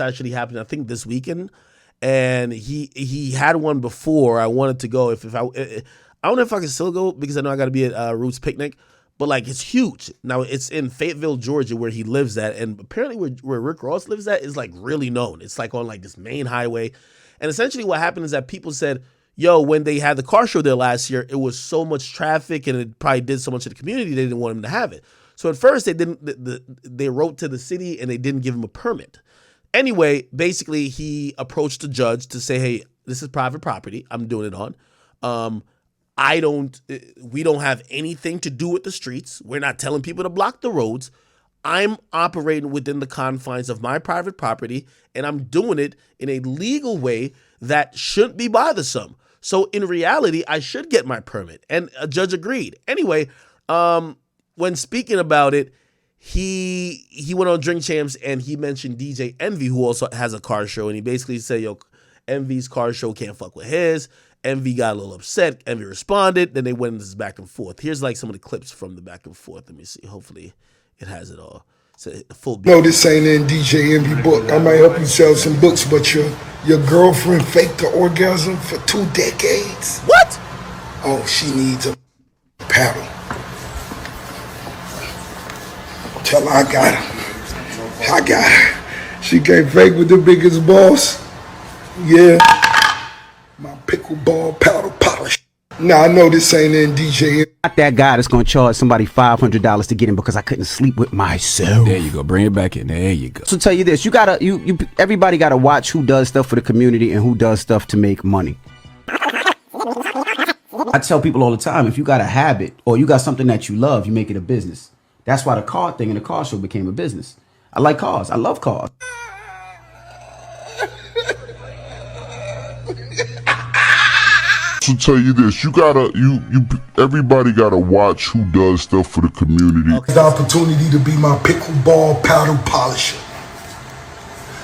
actually happened, I think, this weekend, and he had one before. I wanted to go. I don't know if I can still go because I know I got to be at Roots Picnic, but like it's huge. Now it's in Fayetteville, Georgia, where he lives at, and apparently where Rick Ross lives at is like really known. It's like on like this main highway, and essentially what happened is that people said, "Yo, when they had the car show there last year, it was so much traffic, and it probably did so much to the community they didn't want him to have it." So at first they wrote to the city and they didn't give him a permit. Anyway, basically he approached the judge to say, "Hey, this is private property. I'm doing it on. We don't have anything to do with the streets. We're not telling people to block the roads. I'm operating within the confines of my private property, and I'm doing it in a legal way that shouldn't be bothersome. So in reality, I should get my permit." And a judge agreed. Anyway, when speaking about it, he went on Drink Champs and he mentioned DJ Envy, who also has a car show, and he basically said, "Yo, Envy's car show can't fuck with his." Envy got a little upset. Envy responded. Then they went into this back and forth. Here's like some of the clips from the back and forth. Let me see. Hopefully it has it all. It's a full beat. No, this ain't in DJ Envy book. I might help you sell some books, but your girlfriend faked the orgasm for 2 decades. What? Oh, she needs a paddle. Tell her I got her. I got her. She can't fake with the biggest boss. Yeah. My pickleball powder polish. Now I know this ain't in DJ. Not that guy that's gonna charge somebody $500 to get him because I couldn't sleep with myself. There you go. Bring it back in. There you go. So tell you this, everybody gotta watch who does stuff for the community and who does stuff to make money. I tell people all the time, if you got a habit or you got something that you love, you make it a business. That's why the car thing and the car show became a business. I like cars. I love cars. To tell you this, everybody gotta watch who does stuff for the community. Okay. The opportunity to be my pickleball paddle polisher.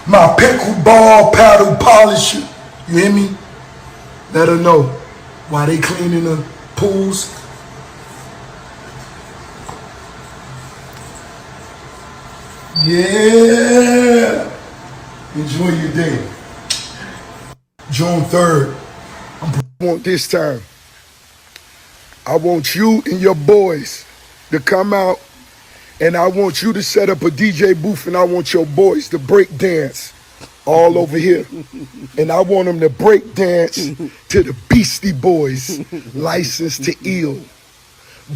My pickleball paddle polisher. You hear me? Let her know why they cleaning the pools. Yeah. Enjoy your day. June 3rd. I want this time. I want you and your boys to come out, and I want you to set up a DJ booth, and I want your boys to break dance all over here. And I want them to break dance to the Beastie Boys, Licensed to Ill,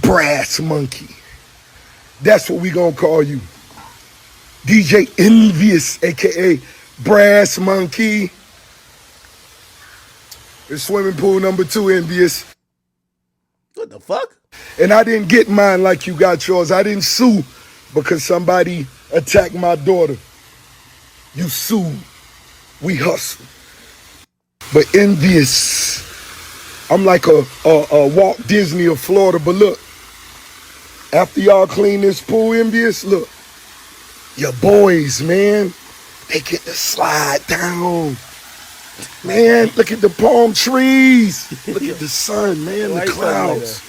Brass Monkey. That's what we gonna call you. DJ Envious, aka Brass Monkey. It's swimming pool number 2, Envious. What the fuck? And I didn't get mine like you got yours. I didn't sue because somebody attacked my daughter. You sued. We hustle. But Envious, I'm like a Walt Disney of Florida. But look, after y'all clean this pool, Envious, look, your boys, man, they get to slide down. Man, look at the palm trees. Look at the sun, man, the clouds.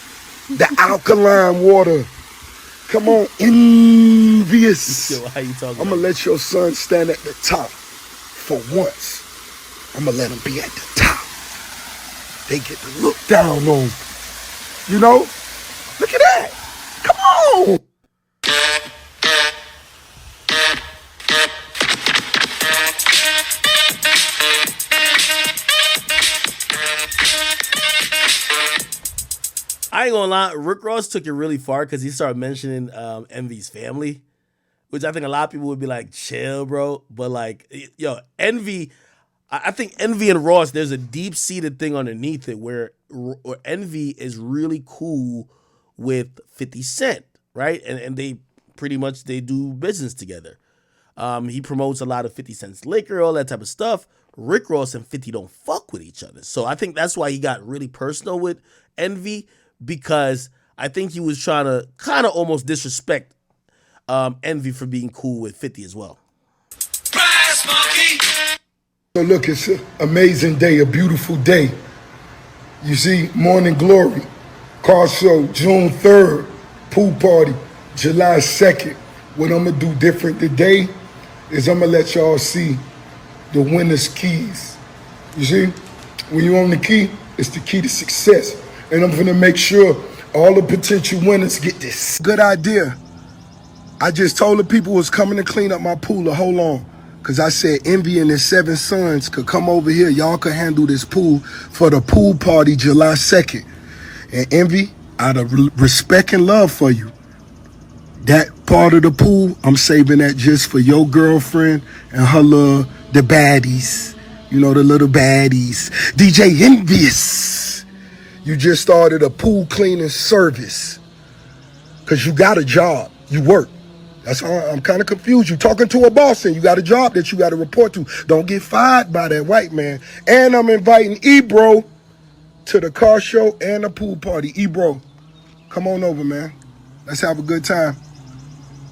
The alkaline water. Come on, Envious. Yo, how you talking? I'm going to let your son stand at the top for once. I'm going to let him be at the top. They get to look down on him. You know? Look at that. Come on. I ain't gonna lie, Rick Ross took it really far because he started mentioning Envy's family, which I think a lot of people would be like, chill, bro. But like, yo, Envy, I think Envy and Ross, there's a deep-seated thing underneath it where Envy is really cool with 50 Cent, right? And they pretty much, they do business together. He promotes a lot of 50 Cent's liquor, all that type of stuff. Rick Ross and 50 don't fuck with each other. So I think that's why he got really personal with Envy, because I think he was trying to kind of almost disrespect Envy for being cool with 50 as well. So look, it's an amazing day, a beautiful day. You see, Morning Glory, car show, June 3rd, pool party, July 2nd. What I'm gonna do different today is I'm gonna let y'all see the winner's keys. You see, when you own the key, it's the key to success. And I'm gonna make sure all the potential winners get this. Good idea. I just told the people who was coming to clean up my pool to hold on. Cause I said Envy and his 7 sons could come over here. Y'all could handle this pool for the pool party July 2nd. And Envy, out of respect and love for you, that part of the pool, I'm saving that just for your girlfriend and the baddies. You know, the little baddies. DJ Envious, you just started a pool cleaning service. Cause you got a job, you work. That's how I'm kind of confused. You talking to a boss and you got a job that you got to report to. Don't get fired by that white man. And I'm inviting Ebro to the car show and the pool party. Ebro, come on over, man. Let's have a good time.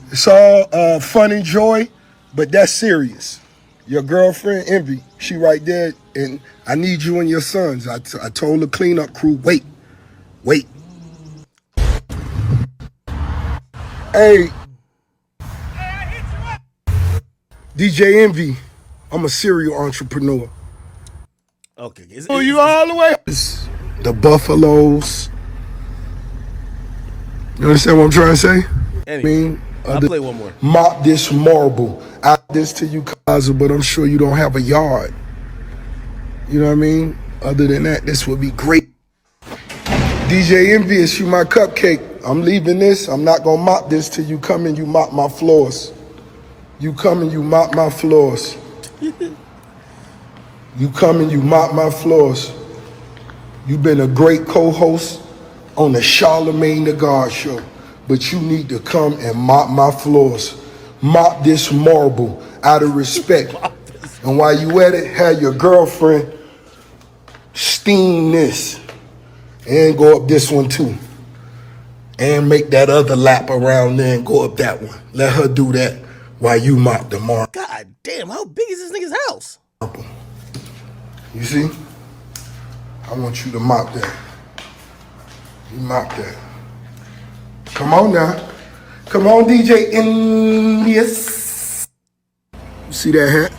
It's all fun and joy, but that's serious. Your girlfriend, Envy, she right there, and I need you and your sons. I told the cleanup crew, wait. Hey, DJ Envy, I'm a serial entrepreneur. Okay. You all the way. The Buffaloes. You understand what I'm trying to say? Anyway, I'll play one more. Mop this marble. I this to you, Kaza, but I'm sure you don't have a yard. You know what I mean? Other than that, this would be great. DJ Envious, you my cupcake. I'm leaving this. I'm not gonna mop this till you come and you mop my floors. You come and you mop my floors. You come and you mop my floors. You've been a great co-host on the Charlemagne the God show, but you need to come and mop my floors. Mop this marble out of respect. And while you at it, have your girlfriend steam this and go up this one too. And make that other lap around there and go up that one. Let her do that while you mop the marble. God damn, how big is this nigga's house? You see? I want you to mop that. You mop that. Come on now. Come on, DJ Envious. You see that hat?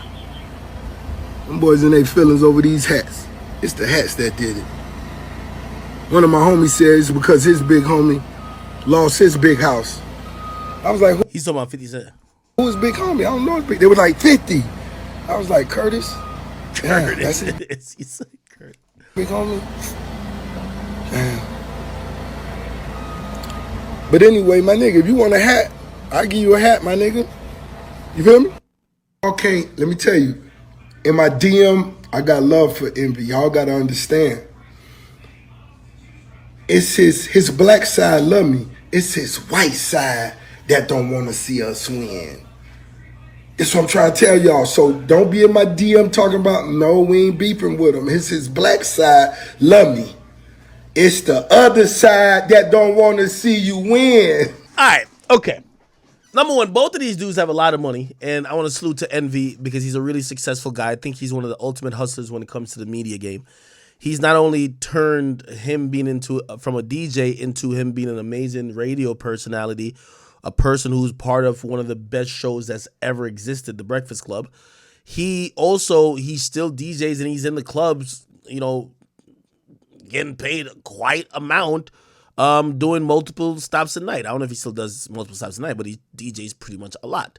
Them boys in their feelings over these hats. It's the hats that did it. One of my homies says because his big homie lost his big house. I was like, He's talking about 50 Cent. who is big homie? I don't know his big. They were like 50. I was like, Curtis? Damn, that's it. He's like, Curtis. Big homie? Damn. But anyway, my nigga, if you want a hat, I'll give you a hat, my nigga. You feel me? Okay, let me tell you. In my DM, I got love for Envy. Y'all gotta understand. It's his black side love me. It's his white side that don't want to see us win. That's what I'm trying to tell y'all. So don't be in my DM talking about, no, we ain't beefing with him. It's his black side love me. It's the other side that don't want to see you win. All right, okay. Number one, both of these dudes have a lot of money, and I want to salute to Envy because he's a really successful guy. I think he's one of the ultimate hustlers when it comes to the media game. He's not only turned him being from a DJ into him being an amazing radio personality, a person who's part of one of the best shows that's ever existed, The Breakfast Club. He still DJs and he's in the clubs, you know, getting paid quite amount, doing multiple stops a night. I don't know if he still does multiple stops a night, but he DJs pretty much a lot.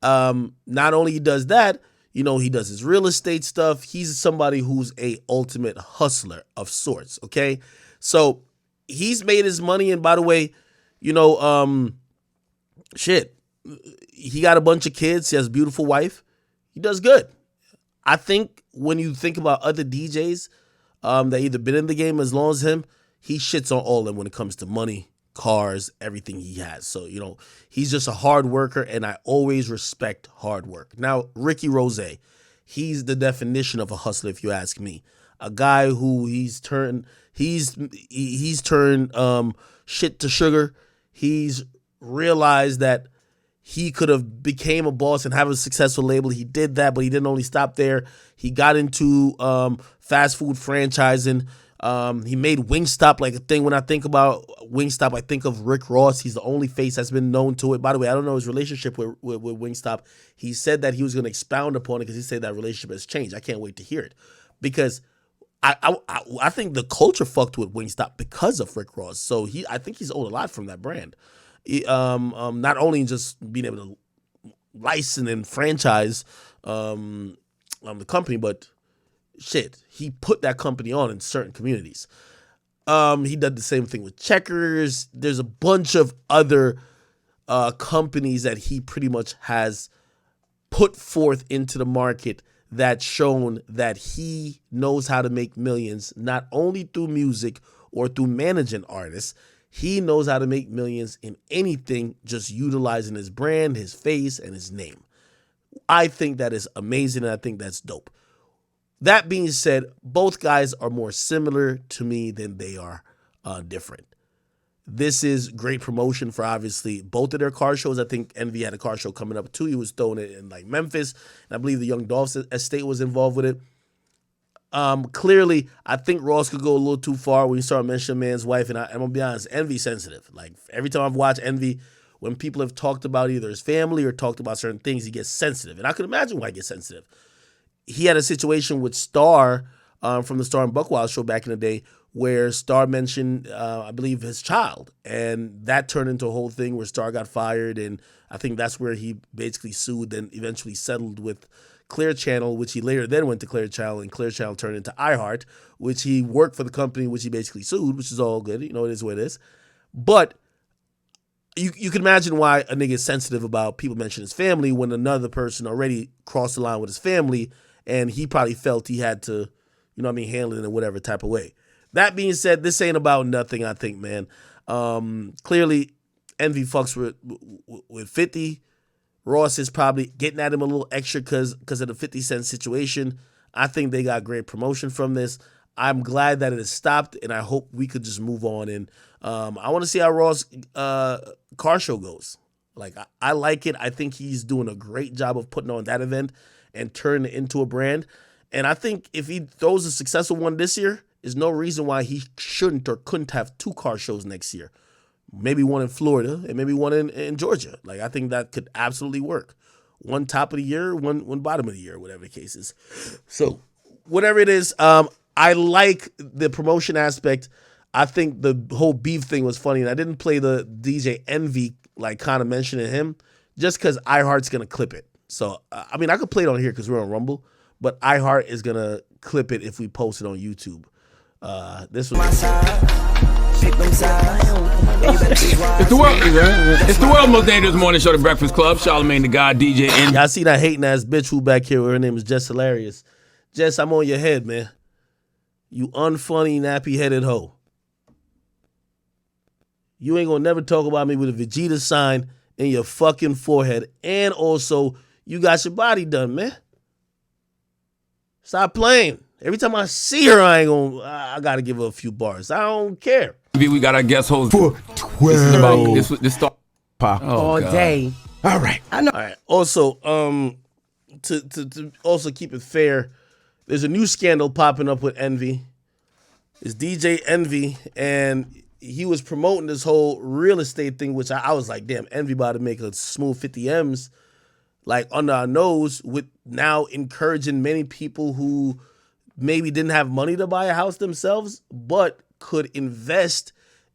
Not only he does that, you know, he does his real estate stuff. He's somebody who's a ultimate hustler of sorts, okay? So he's made his money, and by the way, you know, he got a bunch of kids. He has a beautiful wife. He does good. I think when you think about other DJs that either been in the game as long as him, he shits on all of them when it comes to money, cars, everything he has. So, you know, he's just a hard worker, and I always respect hard work. Now, Ricky Rose, he's the definition of a hustler, if you ask me. A guy who he's turned shit to sugar. He's realized that he could have became a boss and have a successful label. He did that, but he didn't only stop there. He got into fast food franchising. He made Wingstop like a thing. When I think about Wingstop, I think of Rick Ross. He's the only face that's been known to it. By the way, I don't know his relationship with Wingstop. He said that he was going to expound upon it because he said that relationship has changed. I can't wait to hear it because I think the culture fucked with Wingstop because of Rick Ross. So I think he's owed a lot from that brand. Not only just being able to license and franchise the company, but shit, he put that company on in certain communities. He did the same thing with Checkers. There's a bunch of other companies that he pretty much has put forth into the market that's shown that he knows how to make millions, not only through music or through managing artists. He knows how to make millions in anything, just utilizing his brand, his face, and his name. I think that is amazing, and I think that's dope. That being said, both guys are more similar to me than they are different. This is great promotion for obviously both of their car shows. I think Envy had a car show coming up too. He was throwing it in like Memphis, and I believe the Young Dolph's estate was involved with it. Clearly, I think Ross could go a little too far when you start mentioning man's wife, and I'm gonna be honest, Envy sensitive. Like every time I've watched Envy, when people have talked about either his family or talked about certain things, he gets sensitive, and I can imagine why he gets sensitive. He had a situation with Star from the Star and Buckwild show back in the day where Star mentioned, I believe, his child. And that turned into a whole thing where Star got fired. And I think that's where he basically sued and eventually settled with Clear Channel, which he later then went to Clear Channel. And Clear Channel turned into iHeart, which he worked for the company, which he basically sued, which is all good. You know, it is what it is. But you can imagine why a nigga is sensitive about people mentioning his family when another person already crossed the line with his family. And he probably felt he had to, you know what I mean, handle it in whatever type of way. That being said, this ain't about nothing, I think, man. Clearly, Envy fucks with 50. Ross is probably getting at him a little extra because of the 50 Cent situation. I think they got great promotion from this. I'm glad that it has stopped, and I hope we could just move on. And I want to see how Ross' car show goes. Like, I like it. I think he's doing a great job of putting on that event and turning it into a brand. And I think if he throws a successful one this year, there's no reason why he shouldn't or couldn't have 2 car shows next year. Maybe one in Florida and maybe one in Georgia. Like, I think that could absolutely work. One top of the year, one bottom of the year, whatever the case is. So, whatever it is, I like the promotion aspect. I think the whole beef thing was funny. And I didn't play the DJ Envy, like, kind of mentioning him, just because iHeart's going to clip it. So, I mean, I could play it on here because we're on Rumble, but iHeart is going to clip it if we post it on YouTube. This was... It's the world's most dangerous morning show, The Breakfast Club. Charlamagne the God, DJ Envy. Y'all see that hating ass bitch who back here? Her name is Jess Hilarious. Jess, I'm on your head, man. You unfunny, nappy-headed hoe. You ain't gonna never talk about me with a Vegeta sign in your fucking forehead. And also, you got your body done, man. Stop playing. Every time I see her, I gotta give her a few bars. I don't care. We got our guest host. For 12. This start All day. All right. I know. All right. Also, to also keep it fair, there's a new scandal popping up with Envy. It's DJ Envy, and he was promoting this whole real estate thing, which I was like, damn, Envy about to make a smooth 50 M's, like under our nose, with now encouraging many people who maybe didn't have money to buy a house themselves, but could invest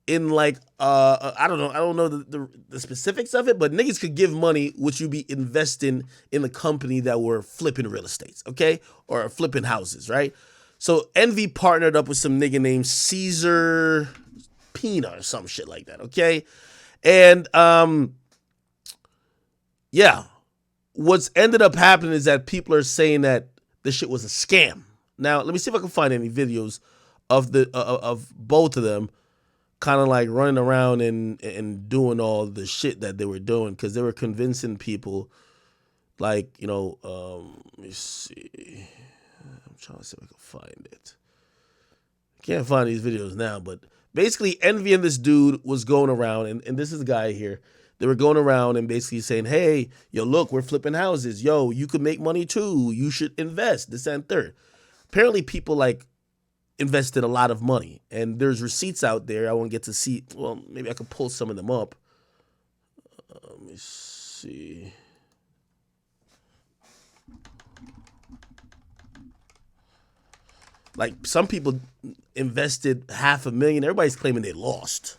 in like I don't know the specifics of it, but niggas could give money, which you be investing in the company that were flipping real estates, okay, or flipping houses, right? So Envy partnered up with some nigga named Caesar Pina or some shit like that, okay, and yeah, what's ended up happening is that people are saying that this shit was a scam. Now, let me see if I can find any videos of of both of them kind of like running around and doing all the shit that they were doing, because they were convincing people, like, you know, let me see. I'm trying to see if I can find it. I can't find these videos now, but basically Envy and this dude was going around, and this is the guy here. They were going around and basically saying, hey, yo, look, we're flipping houses. Yo, you could make money too. You should invest, this and third. Apparently people like invested a lot of money, and there's receipts out there. I won't get to see. Well, maybe I could pull some of them up. Let me see. Like some people invested $500,000. Everybody's claiming they lost.